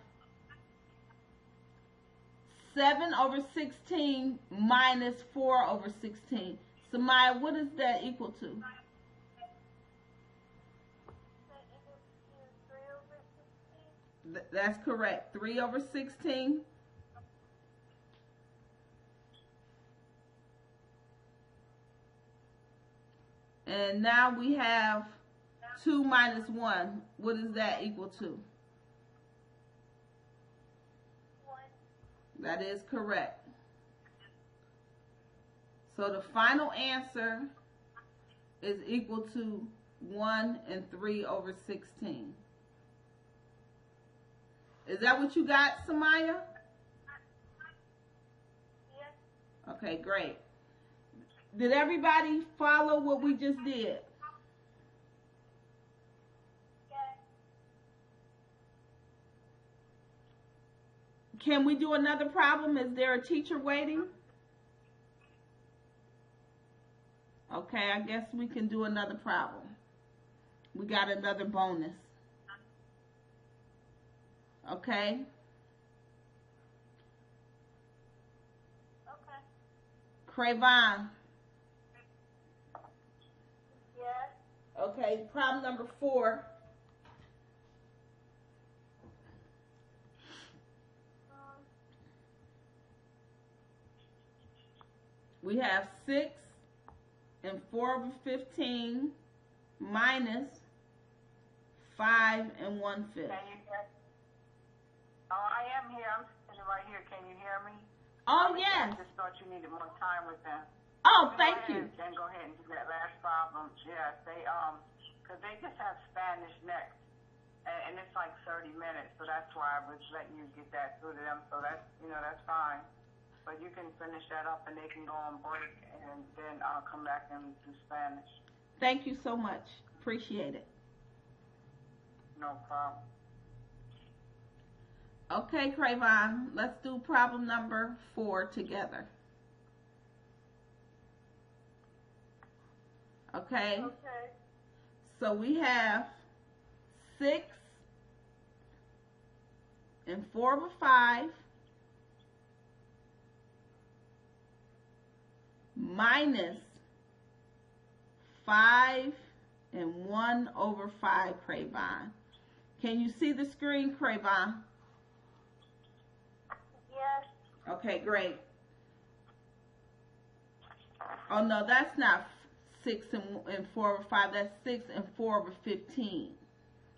7 over 16 minus 4 over 16. So Maya, what is that equal to? That equals to 3 over 16. That's correct. 3 over 16. And now we have 2 minus 1. What is that equal to? 1. That is correct. So the final answer is equal to 1 and 3 over 16. Is that what you got, Samaya? Yes. Okay, great. Did everybody follow what we just did? Yes. Can we do another problem? Is there a teacher waiting? Okay, I guess we can do another problem. We got another bonus. Okay? Okay. Craven. Yes. Okay, problem number 4. We have 6 and 4 over 15 minus 5 and 1/5. Can you hear? Oh, I am here. I'm sitting right here. Can you hear me? Oh, I yes. just thought you needed more time with them. Oh, thank you. And go ahead and do that last problem. Yes, they because they just have Spanish next, and it's like 30 minutes, so that's why I was letting you get that through to them. So that's that's fine. But you can finish that up, and they can go on break, and then I'll come back and do Spanish. Thank you so much. Appreciate it. No problem. Okay, Craven, let's do problem number 4 together. Okay? Okay. So we have 6 and 4 over 5 minus 5 and 1 over 5, Craven. Can you see the screen, Craven? Yes. Okay, great. Oh, no, that's not 6 and 4 over 5. That's 6 and 4 over 15.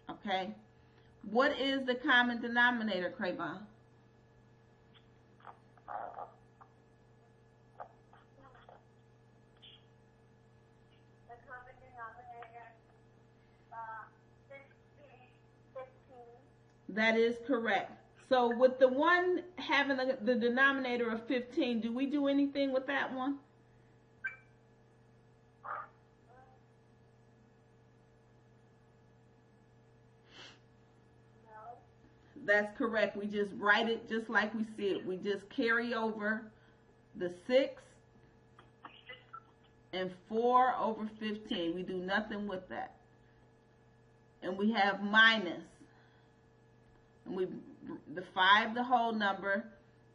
Okay? What is the common denominator, Craven? The common denominator, 15. That is correct. So with the one having the denominator of 15, do we do anything with that one? No. That's correct. We just write it just like we see it. We just carry over the 6 and 4 over 15. We do nothing with that. And we have minus. And the 5, the whole number.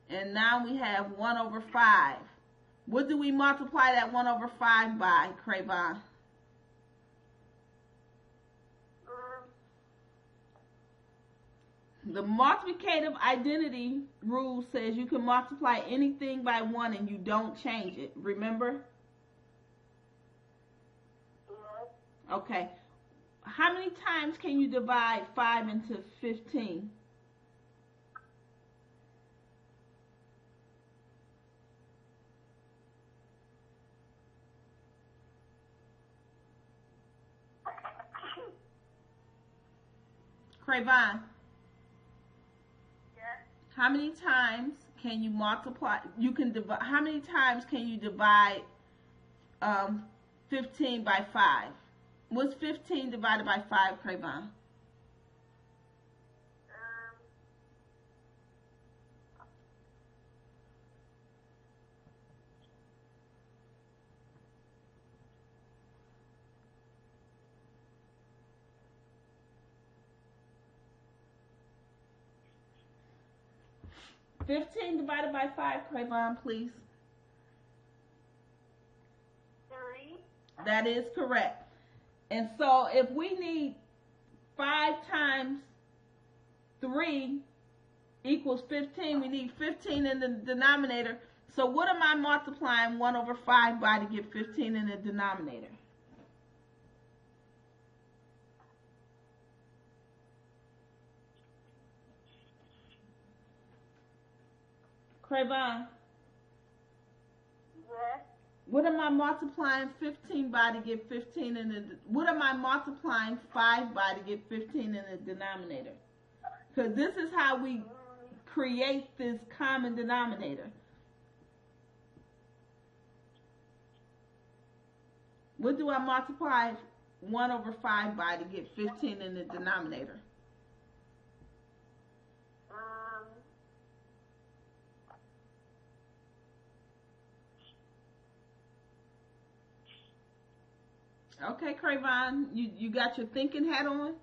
And now we have 1 over 5. What do we multiply that 1 over 5 by, Craven? The multiplicative identity rule says you can multiply anything by 1 and you don't change it. Remember? Yes. Okay. how many times can you divide 5 into 15? Crayvon, Yes. how many times can you multiply? You can divide. How many times can you divide 15 by 5? What's 15 divided by 5, Crayvon? 15 divided by 5, Crayvon, please. 3. That is correct. And so if we need 5 times 3 equals 15, we need 15 in the denominator. So what am I multiplying 1 over 5 by to get 15 in the denominator? Crayvon, Yes. what am I multiplying 15 by to get 15 in the, what am I multiplying 5 by to get 15 in the denominator? Because this is how we create this common denominator. What do I multiply 1 over 5 by to get 15 in the denominator? Okay, Crayvon, you got your thinking hat on?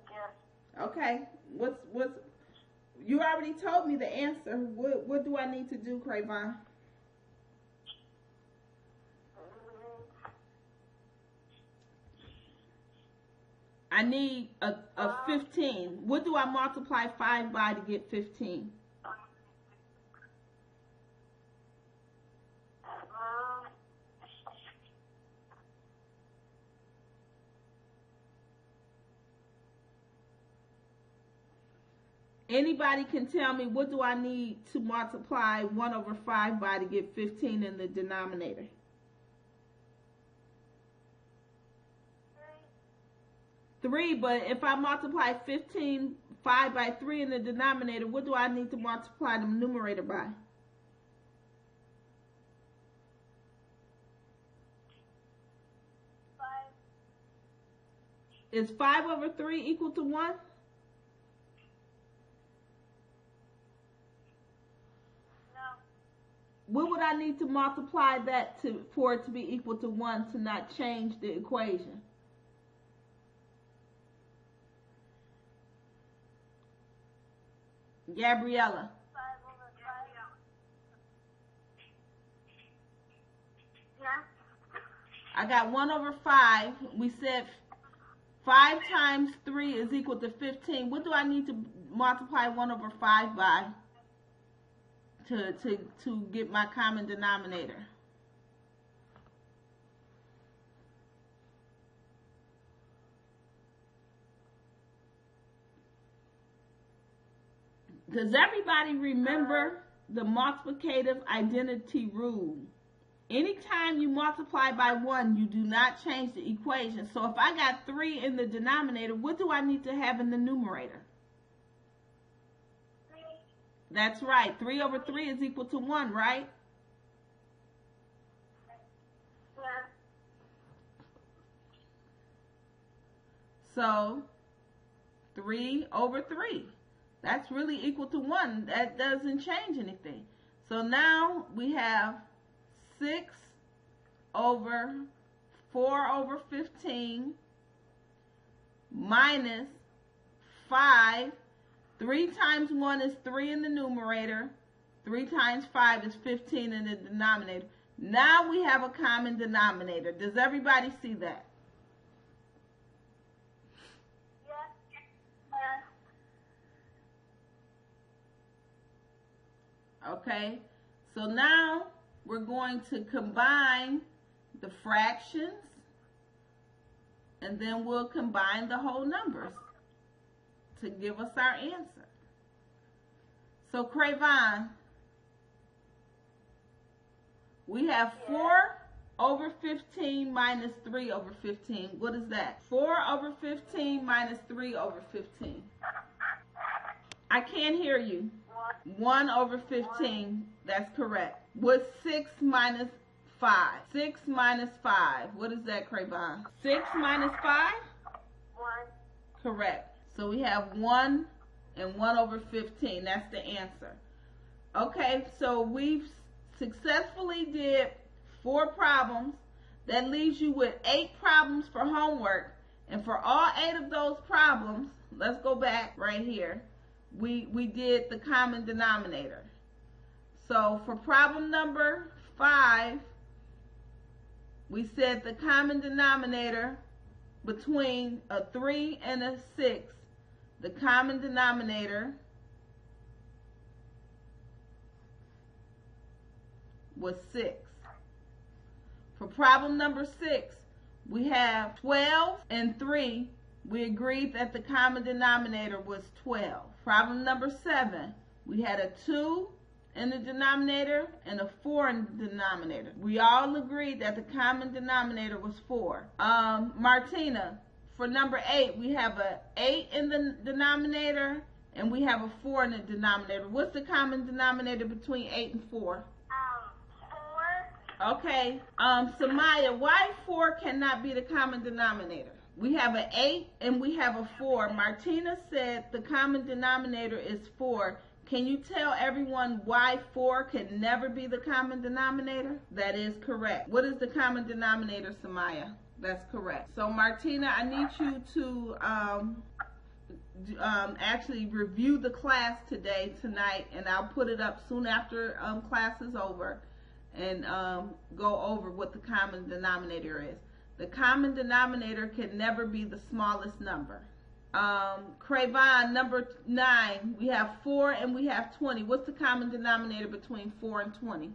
Yes. Okay, what's you already told me the answer. What do I need to do, Crayvon? I need a 15. What do I multiply 5 by to get 15? Anybody can tell me, what do I need to multiply 1 over 5 by to get 15 in the denominator? 3, but if I multiply 15, 5 by 3 in the denominator, what do I need to multiply the numerator by? 5. Is 5 over 3 equal to 1? What would I need to multiply that to for it to be equal to 1 to not change the equation? Gabriella. 5 over 5. Yeah. I got 1 over 5. We said 5 times 3 is equal to 15. What do I need to multiply 1 over 5 by to get my common denominator? Does everybody remember the multiplicative identity rule? Anytime you multiply by 1, you do not change the equation. So if I got 3 in the denominator, what do I need to have in the numerator? 3. That's right. 3 over 3 is equal to 1, right? Yeah. So 3 over 3. That's really equal to 1. That doesn't change anything. So now we have 6 over 4 over 15 minus 5. 3 times 1 is 3 in the numerator. 3 times 5 is 15 in the denominator. Now we have a common denominator. Does everybody see that? Okay, so now we're going to combine the fractions and then we'll combine the whole numbers to give us our answer. So, Crayvon, we have 4 over 15 minus 3 over 15. What is that? 4 over 15 minus 3 over 15. I can't hear you. 1 over 15. That's correct. What's 6 minus 5? 6 minus 5. What is that, Crayvon? 6 minus 5? 1. Correct. So we have 1 and 1 over 15. That's the answer. Okay, so we've successfully did 4 problems. That leaves you with 8 problems for homework. And for all 8 of those problems, let's go back right here. We did the common denominator. So for problem number 5, we said the common denominator between a 3 and a 6, the common denominator was 6. For problem number 6, we have 12 and 3. We agreed that the common denominator was 12. Problem number 7, we had a 2 in the denominator and a 4 in the denominator. We all agreed that the common denominator was 4. Martina, for number 8, we have a 8 in the denominator and we have a 4 in the denominator. What's the common denominator between 8 and 4? 4. Okay. Samaya, why 4 cannot be the common denominator? We have an 8 and we have a 4. Martina said the common denominator is 4. Can you tell everyone why 4 can never be the common denominator? That is correct. What is the common denominator, Samaya? That's correct. So Martina, I need you to actually review the class tonight, and I'll put it up soon after class is over, and go over what the common denominator is. The common denominator can never be the smallest number. Crayvon, number 9, we have 4 and we have 20. What's the common denominator between 4 and 20?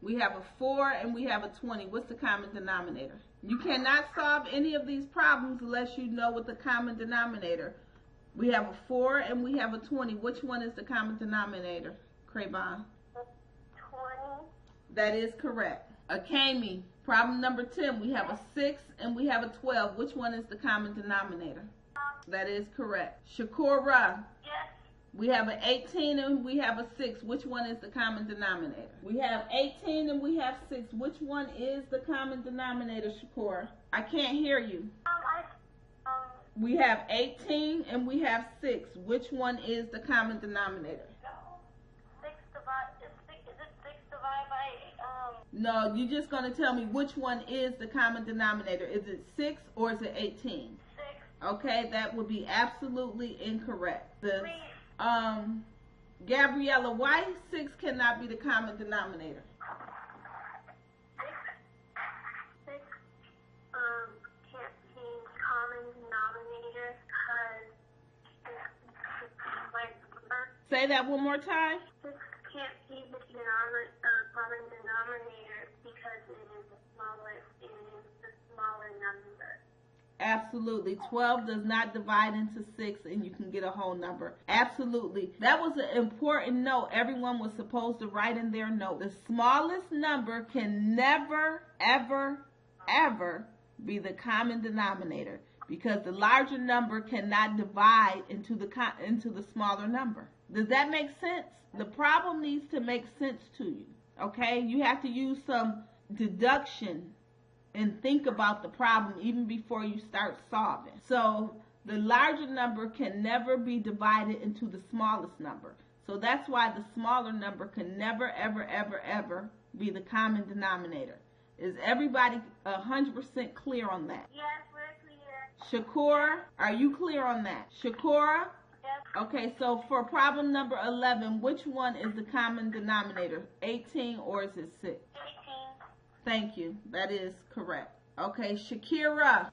We have a 4 and we have a 20. What's the common denominator? You cannot solve any of these problems unless you know what the common denominator. We have a 4 and we have a 20. Which one is the common denominator, Crayvon? 20. That is correct. Akemi, problem number 10, we have a 6 and we have a 12. Which one is the common denominator? That is correct. Shakura, Yes. we have an 18 and we have a 6. Which one is the common denominator? We have 18 and we have 6. Which one is the common denominator, Shakura? I can't hear you. We have 18 and we have 6. Which one is the common denominator? 6 divided. Is it 6 divided by No, you're just going to tell me which one is the common denominator. Is it 6 or is it 18? 6? Okay, that would be absolutely incorrect. The, 3. Gabriella, why 6 cannot be the common denominator? 6 can't be common denominator because Say that one more time. 6 can't be the common denominator because it is the smaller number. Absolutely. 12 does not divide into 6 and you can get a whole number. Absolutely. That was an important note everyone was supposed to write in their note. The smallest number can never, ever, ever be the common denominator because the larger number cannot divide into the smaller number. Does that make sense? The problem needs to make sense to you. Okay? You have to use some deduction and think about the problem even before you start solving. So the larger number can never be divided into the smallest number. So that's why the smaller number can never, ever, ever, ever be the common denominator. Is everybody 100% clear on that? Yes, we're clear. Shakura, are you clear on that? Shakura? Yes. Okay, so for problem number 11, which one is the common denominator? 18 or is it 6? 18. Thank you. That is correct. Okay, Yes, Shakira. ma'am.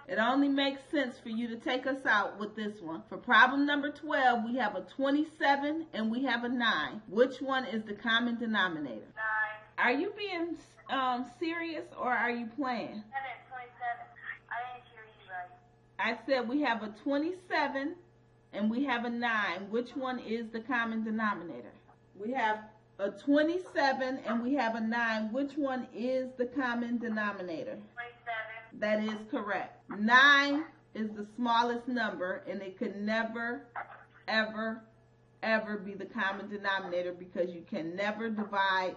It only makes sense for you to take us out with this one. For problem number 12, we have a 27 and we have a 9. Which one is the common denominator? 9. Are you being serious or are you playing? 27. I said we have a 27 and we have a 9. Which one is the common denominator? We have a 27 and we have a 9. Which one is the common denominator? 27. That is correct. 9 is the smallest number, and it could never, ever, ever be the common denominator, because you can never divide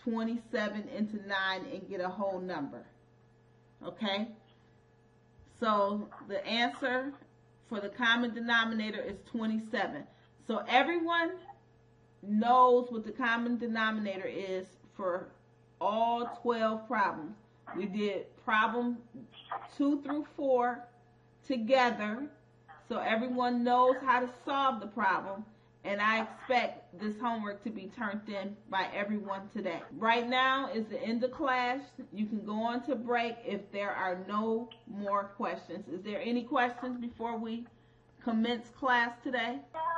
27 into 9 and get a whole number. Okay? So the answer for the common denominator is 27. So everyone knows what the common denominator is for all 12 problems. We did problem 2 through 4 together, so everyone knows how to solve the problem, and I expect this homework to be turned in by everyone today. Right now is the end of class. You can go on to break if there are no more questions. Is there any questions before we commence class today? No.